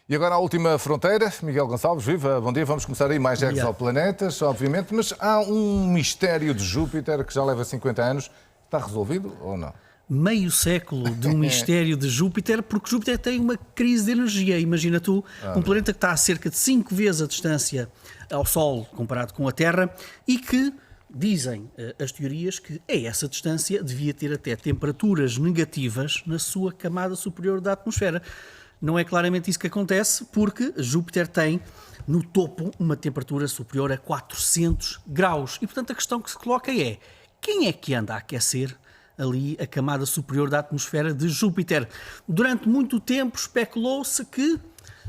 E agora a última fronteira, Miguel Gonçalves, viva, bom dia, vamos começar aí mais exoplanetas, obviamente, mas há um mistério de Júpiter que já leva 50 anos, está resolvido ou não? Meio século de um mistério de Júpiter, porque Júpiter tem uma crise de energia. Imagina tu, um planeta que está a cerca de 5 vezes a distância ao Sol comparado com a Terra e que, dizem as teorias, que a essa distância devia ter até temperaturas negativas na sua camada superior da atmosfera. Não é claramente isso que acontece, porque Júpiter tem no topo uma temperatura superior a 400 graus. E, portanto, a questão que se coloca é: quem é que anda a aquecer ali a camada superior da atmosfera de Júpiter? Durante muito tempo especulou-se que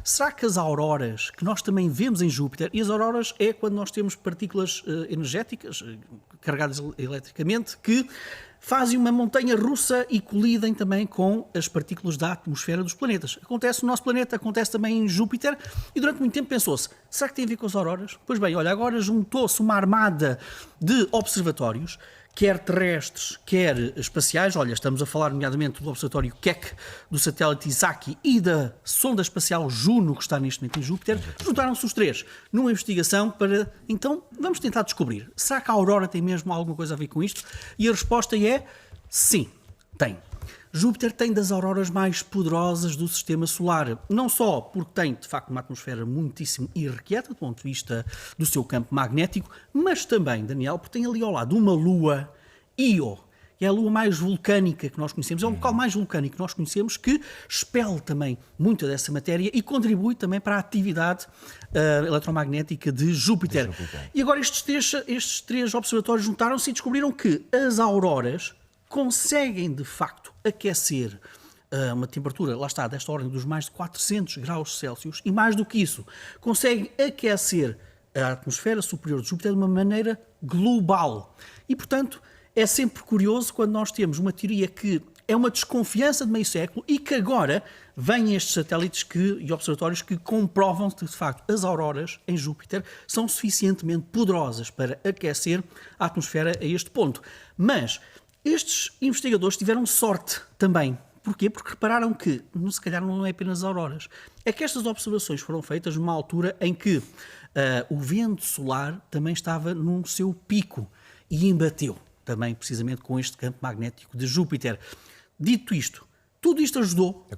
será que as auroras, que nós também vemos em Júpiter, e as auroras é quando nós temos partículas energéticas carregadas eletricamente, que fazem uma montanha russa e colidem também com as partículas da atmosfera dos planetas. Acontece no nosso planeta, acontece também em Júpiter, e durante muito tempo pensou-se, será que tem a ver com as auroras? Pois bem, olha, agora juntou-se uma armada de observatórios, quer terrestres, quer espaciais. Olha, estamos a falar nomeadamente do observatório Keck, do satélite ISAKI e da sonda espacial Juno, que está neste momento em Júpiter. Juntaram-se os três numa investigação para, então, vamos tentar descobrir, será que a aurora tem mesmo alguma coisa a ver com isto? E a resposta é sim, tem. Júpiter tem das auroras mais poderosas do sistema solar, não só porque tem, de facto, uma atmosfera muitíssimo irrequieta do ponto de vista do seu campo magnético, mas também, Daniel, porque tem ali ao lado uma lua, Io, que é a lua mais vulcânica que nós conhecemos, é o local mais vulcânico que nós conhecemos, que expele também muita dessa matéria e contribui também para a atividade eletromagnética de Júpiter. E agora estes três observatórios juntaram-se e descobriram que as auroras conseguem, de facto, aquecer uma temperatura, lá está, desta ordem dos mais de 400 graus Celsius, e mais do que isso, conseguem aquecer a atmosfera superior de Júpiter de uma maneira global. E, portanto, é sempre curioso quando nós temos uma teoria que é uma desconfiança de meio século e que agora vêm estes satélites e observatórios que comprovam que, de facto, as auroras em Júpiter são suficientemente poderosas para aquecer a atmosfera a este ponto. Mas estes investigadores tiveram sorte também. Porquê? Porque repararam que, se calhar, não é apenas as auroras. É que estas observações foram feitas numa altura em que o vento solar também estava num seu pico e embateu também, precisamente, com este campo magnético de Júpiter. Dito isto, tudo isto ajudou. A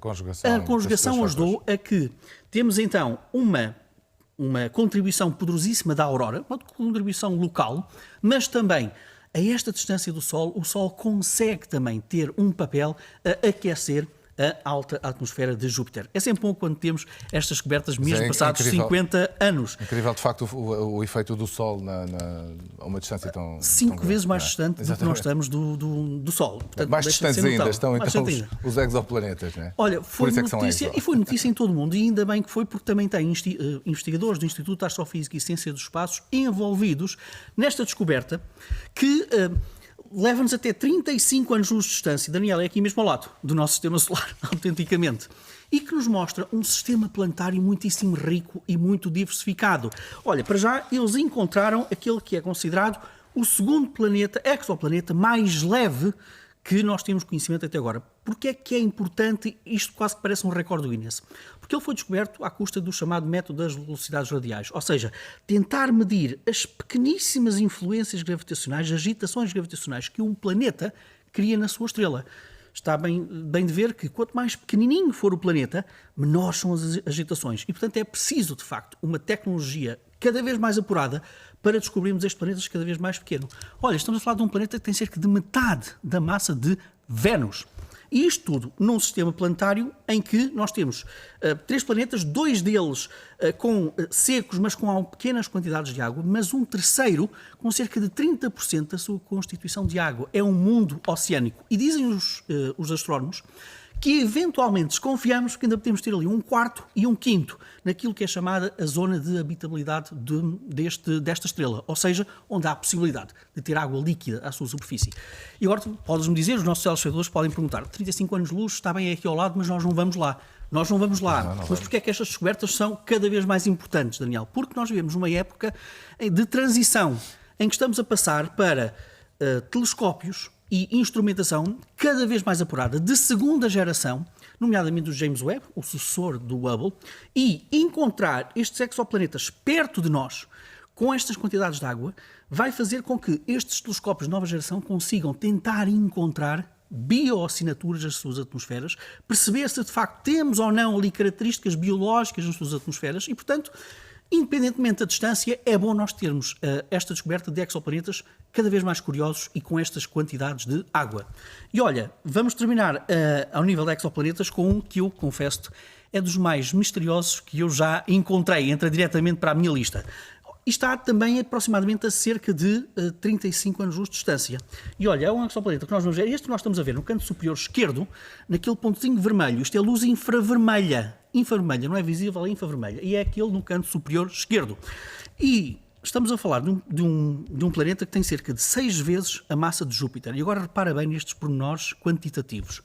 conjugação ajudou a que temos, então, uma contribuição poderosíssima da aurora, uma contribuição local, mas também, a esta distância do Sol, o Sol consegue também ter um papel a aquecer a alta atmosfera de Júpiter. É sempre bom quando temos estas descobertas, mesmo passados 50 anos. Incrível, de facto, o efeito do Sol a uma distância tão... 5 vezes mais distante do que nós estamos do Sol. Portanto, mais distantes ainda estão então os exoplanetas, não é? Olha, foi notícia, e foi notícia em todo o mundo, e ainda bem que foi, porque também tem investigadores do Instituto de Astrofísica e Ciência dos Espaços envolvidos nesta descoberta que leva-nos até 35 anos-luz de distância. Daniel, é aqui mesmo ao lado do nosso sistema solar, autenticamente. E que nos mostra um sistema planetário muitíssimo rico e muito diversificado. Olha, para já, eles encontraram aquele que é considerado o segundo planeta, exoplaneta, mais leve que nós temos conhecimento até agora. Porquê é que é importante? Isto quase que parece um recorde do Guinness. Porque ele foi descoberto à custa do chamado método das velocidades radiais, ou seja, tentar medir as pequeníssimas influências gravitacionais, agitações gravitacionais que um planeta cria na sua estrela. Está bem de ver que quanto mais pequenininho for o planeta, menores são as agitações. E, portanto, é preciso, de facto, uma tecnologia cada vez mais apurada para descobrirmos este planeta cada vez mais pequeno. Olha, estamos a falar de um planeta que tem cerca de metade da massa de Vênus. E isto tudo num sistema planetário em que nós temos 3 planetas, 2 deles secos, mas com pequenas quantidades de água, mas um terceiro com cerca de 30% da sua constituição de água. É um mundo oceânico. E dizem os astrónomos que eventualmente desconfiamos que ainda podemos ter ali um quarto e um quinto naquilo que é chamada a zona de habitabilidade desta estrela, ou seja, onde há a possibilidade de ter água líquida à sua superfície. E agora podes-me dizer, os nossos telespectadores podem perguntar, 35 anos de luz, está bem aqui ao lado, mas nós não vamos lá. Nós não vamos lá. Mas porquê é que estas descobertas são cada vez mais importantes, Daniel? Porque nós vivemos uma época de transição em que estamos a passar para telescópios e instrumentação cada vez mais apurada, de segunda geração, nomeadamente o James Webb, o sucessor do Hubble, e encontrar estes exoplanetas perto de nós, com estas quantidades de água, vai fazer com que estes telescópios de nova geração consigam tentar encontrar bioassinaturas das suas atmosferas, perceber se de facto temos ou não ali características biológicas nas suas atmosferas e, portanto, independentemente da distância, é bom nós termos esta descoberta de exoplanetas cada vez mais curiosos e com estas quantidades de água. E olha, vamos terminar ao nível de exoplanetas com um que eu, confesso, é dos mais misteriosos que eu já encontrei, entra diretamente para a minha lista. E está também aproximadamente a cerca de 35 anos-luz de distância. E olha, é um exoplaneta que nós vamos ver, este que nós estamos a ver no canto superior esquerdo, naquele pontozinho vermelho, isto é luz infravermelha. Infravermelha, não é visível, é infravermelha. E é aquele no canto superior esquerdo. E estamos a falar de um planeta que tem cerca de 6 vezes a massa de Júpiter. E agora repara bem nestes pormenores quantitativos.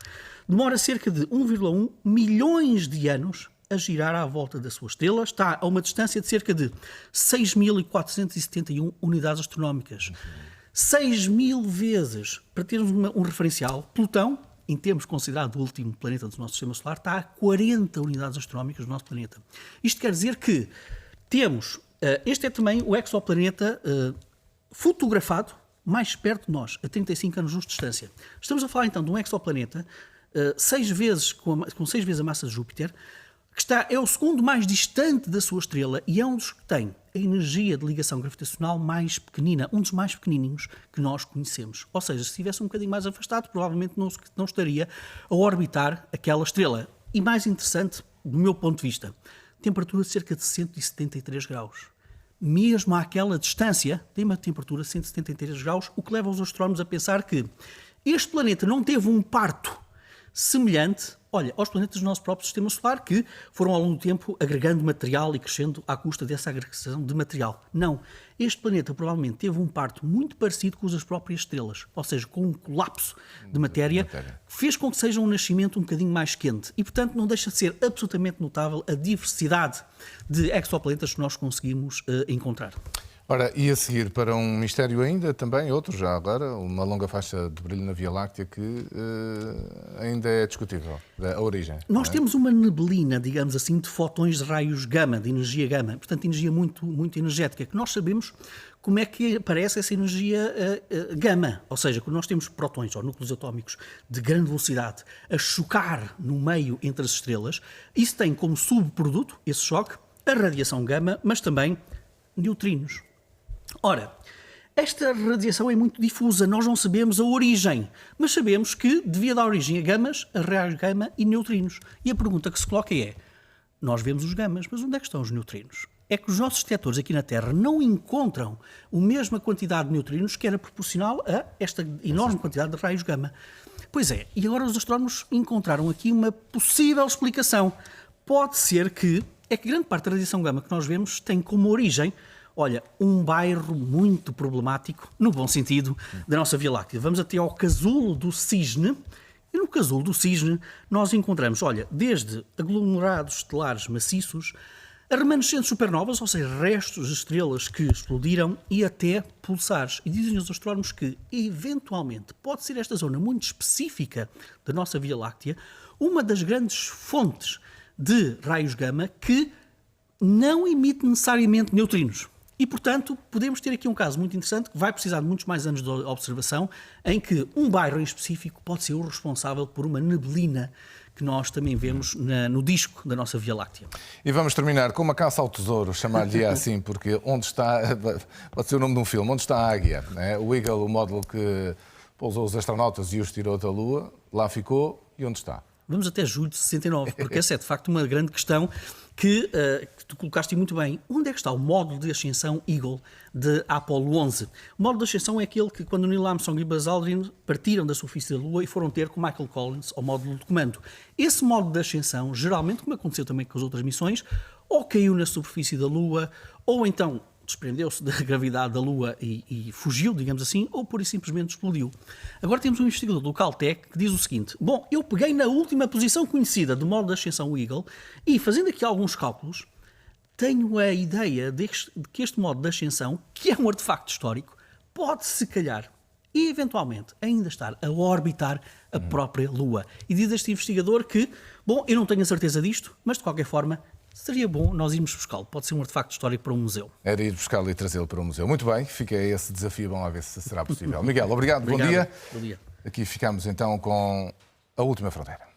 Demora cerca de 1,1 milhões de anos a girar à volta da sua estrela, está a uma distância de cerca de 6.471 unidades astronómicas. 6.000 vezes, para termos um referencial, Plutão, em termos considerado o último planeta do nosso sistema solar, está a 40 unidades astronómicas do nosso planeta. Isto quer dizer que temos, este é também o exoplaneta fotografado mais perto de nós, a 35 anos-luz de distância. Estamos a falar então de um exoplaneta com 6 vezes a massa de Júpiter, que é o segundo mais distante da sua estrela e é um dos que tem a energia de ligação gravitacional mais pequenina, um dos mais pequenininhos que nós conhecemos. Ou seja, se estivesse um bocadinho mais afastado, provavelmente não estaria a orbitar aquela estrela. E mais interessante, do meu ponto de vista, temperatura de cerca de 173 graus. Mesmo àquela distância, tem uma temperatura de 173 graus, o que leva os astrónomos a pensar que este planeta não teve um parto semelhante, olha, aos planetas do nosso próprio sistema solar que foram ao longo do tempo agregando material e crescendo à custa dessa agregação de material. Não. Este planeta provavelmente teve um parto muito parecido com as próprias estrelas, ou seja, com um colapso de matéria, fez com que seja um nascimento um bocadinho mais quente e, portanto, não deixa de ser absolutamente notável a diversidade de exoplanetas que nós conseguimos encontrar. Ora, e a seguir para um mistério ainda, também outro já agora, uma longa faixa de brilho na Via Láctea que ainda é discutível, a origem. Nós temos uma neblina, digamos assim, de fotões de raios gama, de energia gama, portanto energia muito, muito energética, que nós sabemos como é que aparece essa energia gama, ou seja, quando nós temos prótons ou núcleos atómicos de grande velocidade a chocar no meio entre as estrelas, isso tem como subproduto, esse choque, a radiação gama, mas também neutrinos. Ora, esta radiação é muito difusa, nós não sabemos a origem, mas sabemos que devia dar origem a gamas, a raios gama e neutrinos. E a pergunta que se coloca é, nós vemos os gamas, mas onde é que estão os neutrinos? É que os nossos detectores aqui na Terra não encontram a mesma quantidade de neutrinos que era proporcional a esta enorme quantidade de raios gama. Pois é, e agora os astrónomos encontraram aqui uma possível explicação. Pode ser que grande parte da radiação gama que nós vemos tem como origem, olha, um bairro muito problemático, no bom sentido, da nossa Via Láctea. Vamos até ao casulo do Cisne, e no casulo do Cisne nós encontramos, olha, desde aglomerados estelares maciços, a remanescentes supernovas, ou seja, restos de estrelas que explodiram, e até pulsares. E dizem os astrónomos que, eventualmente, pode ser esta zona muito específica da nossa Via Láctea uma das grandes fontes de raios gama que não emite necessariamente neutrinos. E, portanto, podemos ter aqui um caso muito interessante que vai precisar de muitos mais anos de observação, em que um bairro em específico pode ser o responsável por uma neblina que nós também vemos no disco da nossa Via Láctea. E vamos terminar com uma caça ao tesouro, chamar-lhe assim, porque onde está, pode ser o nome de um filme, onde está a águia? O Eagle, o módulo que pousou os astronautas e os tirou da Lua, lá ficou, e onde está? Vamos até julho de 69, porque essa é de facto uma grande questão que tu colocaste muito bem. Onde é que está o módulo de ascensão Eagle de Apollo 11? O módulo de ascensão é aquele que, quando Neil Armstrong e Buzz Aldrin partiram da superfície da Lua e foram ter com Michael Collins ao módulo de comando. Esse módulo de ascensão, geralmente, como aconteceu também com as outras missões, ou caiu na superfície da Lua, ou então desprendeu-se da gravidade da Lua e fugiu, digamos assim, ou pura e simplesmente explodiu. Agora temos um investigador do Caltech que diz o seguinte: bom, eu peguei na última posição conhecida do módulo de ascensão Eagle e, fazendo aqui alguns cálculos, tenho a ideia de que este módulo de ascensão, que é um artefacto histórico, pode, se calhar, e, eventualmente, ainda estar a orbitar a própria Lua. E diz este investigador que, bom, eu não tenho a certeza disto, mas de qualquer forma seria bom nós irmos buscá-lo. Pode ser um artefacto histórico para um museu. Era ir buscá-lo e trazê-lo para o museu. Muito bem, fica esse desafio, vamos lá ver se será possível. Miguel, obrigado, bom dia. Bom dia. Aqui ficamos então com A Última Fronteira.